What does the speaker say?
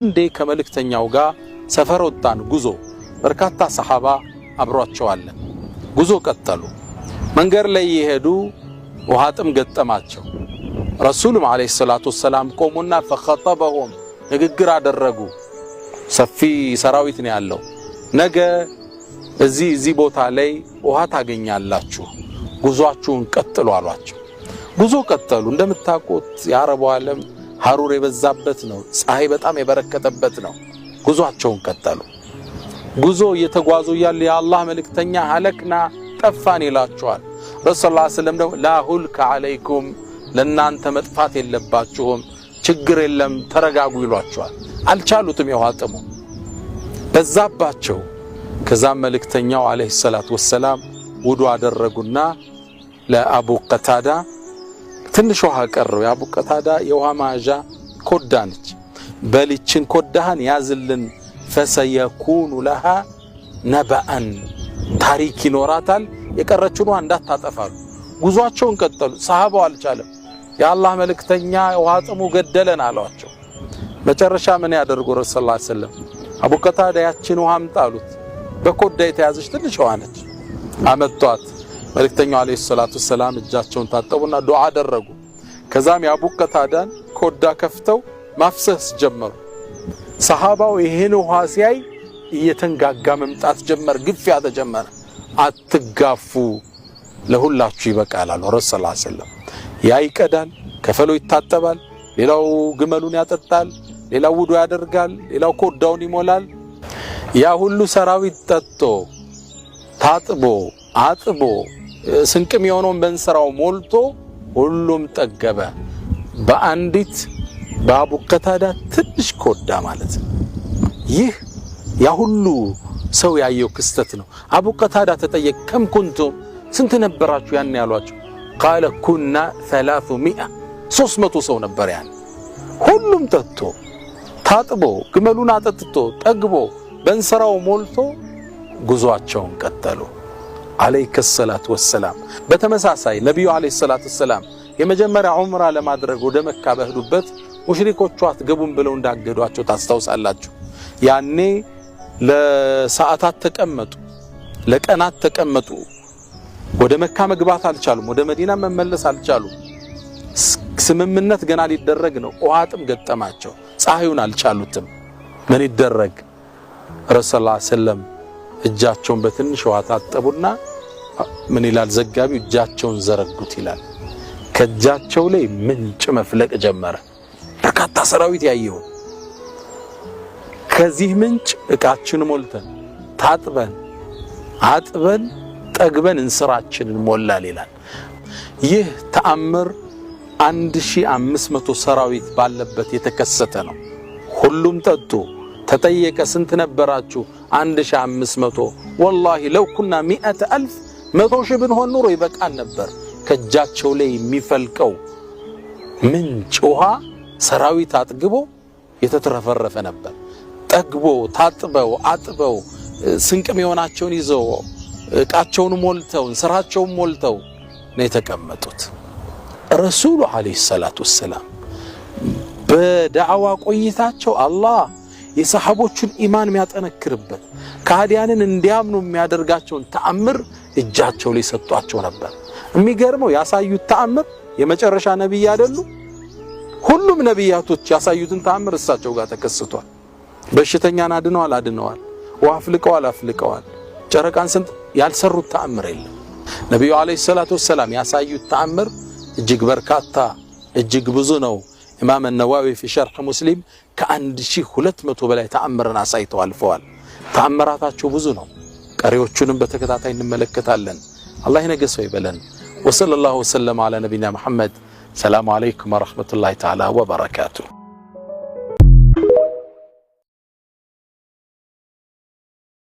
እንዴ ከመልእክተኛው ጋር ሰፈር ወጣን ጉዞ በርካታ ሰሃባ አብሯቸው አለ ጉዞ ቀጠሉ መንገር ላይ ይሄዱ ውሃ ጥም ገጠማቸው ረሱሉም አለይሂ ሰላቱ ወሰለም ቆሙና فخطبهم ንግግር አደረጉ ሰፊ ሰራዊት ነው ያለው ነገ እዚህ ቦታ ላይ ውሃ ታገኛላችሁ ጉዟችሁን ቀጥሉ አሏቸው ጉዞ ቀጠሉ እንደምታውቁት የአረቡ ዓለም ሐሩር የበዛበት ነው ፀሐይ በጣም የበረከተበት ነው ጉዟቸውን ቀጠሉ ጉዞ እየተጓዙ ያለ የአላህ መልእክተኛ ሐለክና ጠፋን ይላቸዋል ረሱላህ ሰለላሁ ዐለይሂ ወሰለም ደግሞ ላ ሁልከ ዐለይኩም ለናንተ መጥፋት የለባችሁም ችግር የለም ተረጋጉ ይሏቸዋል አልቻሉትም የዋጥሙ በዛባቸው ከዛም መልእክተኛው አለይሂ ሰላቱ ወሰለም ውዱ አደረጉና ለአቡ ቀታዳ ትንሽ ውሃ ቀረው የአቡ ቀታዳ የውሃ ማጃ ኮዳነች በልችን ኮዳህን ያዝልን فسيكون لها نبأ ታሪክ ይኖራታል የቀረችው እንዳታጠፋሉ ጉዟቸውን ቀጠሉ ሰሃባው አልቻለም የአላህ መልእክተኛ ውሃ ጥሙ ገደለን አሏቸው መጨረሻ ምን ያደርጉ ረሱላህ ሰለላሁ ዐለይሂ ወሰለም አቡ ቀታዳ ያችን ውሃ አምጣሉት በኮዳ የተያዘች ትንሽ ውሃ ነች አመጣት መልእክተኛው አለይሂ ሰላቱ ወሰለም እጃቸውን ታጠቡና ዱዓ አደረጉ ከዛም የአቡ ቀታዳን ኮዳ ከፍተው ማፍሰስ ጀመሩ ሰሃባው ይሄን ውሃ ሲያይ እየተንጋጋ መምጣት ጀመር ግፊያ ተጀመረ አትጋፉ ለሁላችሁ ይበቃል አሉ ረሱላህ ሰለላሁ ዐለይሂ ወሰለም ያ ይቀዳል ከፈሎ ይታጠባል ሌላው ግመሉን ያጠጣል ሌላው ውዱ ያደርጋል ሌላው ኮዳውን ይሞላል ያ ሁሉ ሰራዊት ጠጥቶ ታጥቦ አጥቦ ስንቅም የሆነውን በእንስራው ሞልቶ ሁሉም ጠገበ በአንዲት በአቡ ቀታዳ ትንሽ ኮዳ ማለት ይህ ያ ሁሉ ሰው ያየው ክስተት ነው አቡ ቀታዳ ተጠየቅ ከም ኩንቱም ስንት ነበራችሁ ያን ያሏቸው قال كنا 300 ሰው ነበር ያን ሁሉም ጠጥቶ ታጥቦ ግመሉን አጠጥቶ ጠግቦ በእንስራው ሞልቶ ጉዟቸውን ቀጠሉ አለይሂ ሰላቱ ወሰለም በተመሳሳይ ነብዩ አለይሂ ሰላቱ ወሰለም የመጀመሪያ ዑምራ ለማድረግ ወደ መካ በህዱበት ሙሽሪኮቹ አትገቡም ብለው እንዳገዷቸው ታስተውሳላችሁ ያኔ ለሰዓታት ተቀመጡ ለቀናት ተቀመጡ ወደ መካ መግባት አልቻሉም ወደ መዲና መመለስ አልቻሉም ስምምነት ገና ሊደረግ ነው ውሃጥም ገጠማቸው ፀሐዩን አልቻሉትም ምን ይደረግ ረሱላህ ሰለም እጃቸውን በትንሽ ውሃ ታጠቡና ምን ይላል ዘጋቢው እጃቸውን ዘረጉት ይላል ከእጃቸው ላይ ምንጭ መፍለቅ ጀመረ በርካታ ሰራዊት ያየው ከዚህ ምንጭ እቃችን ሞልተን ታጥበን አጥበን ጠግበን እንስራችንን ሞላል ይላል ይህ ተአምር 1500 ሰራዊት ባለበት የተከሰተ ነው ሁሉም ጠጡ ተጠየቀ ስንት ነበራችሁ 1500 والله لو كنا 100000 100,000 ብንሆን ኑሮ ይበቃን ነበር ከጃቸው ላይ የሚፈልቀው ምንጭ ውሃ ሰራዊት አጥግቦ የተተረፈረፈ ነበር ጠግቦ ታጥበው አጥበው ስንቅም የሆናቸውን ይዘው እቃቸውን ሞልተው እንስራቸውን ሞልተው ነው የተቀመጡት ረሱሉ አለይሂ ሰላቱ ወሰለም በዳዕዋ ቆይታቸው አላህ የሰሃቦቹን ኢማን የሚያጠነክርበት ካዲያንን እንዲያምኑ የሚያደርጋቸውን ተአምር እጃቸው ላይ ሰጧቸው ነበር የሚገርመው ያሳዩት ተአምር የመጨረሻ ነብይ አይደሉ ሁሉም ነብያቶች ያሳዩትን ተአምር እሳቸው ጋር ተከስቷል በሽተኛን አድነዋል አፍልቀዋል ጨረቃን ስንት ያልሰሩት ተአምር የለም ነብዩ አለይሂ ሰላቱ ወሰለም ያሳዩት ተአምር እጅግ በርካታ እጅግ ብዙ ነው ኢማም አን-ነዋዊ في شرح مسلم ከ1200 በላይ ተአምርን አሳይተው አልፈዋል ተአምራታቸው ብዙ ነው ቀሪዎቹንም በተከታታይ እንመለከታለን አላህ ይነገሰው ይበለን وصلى الله وسلم على نبينا محمد السلام عليكم ورحمة الله تعالى وبركاته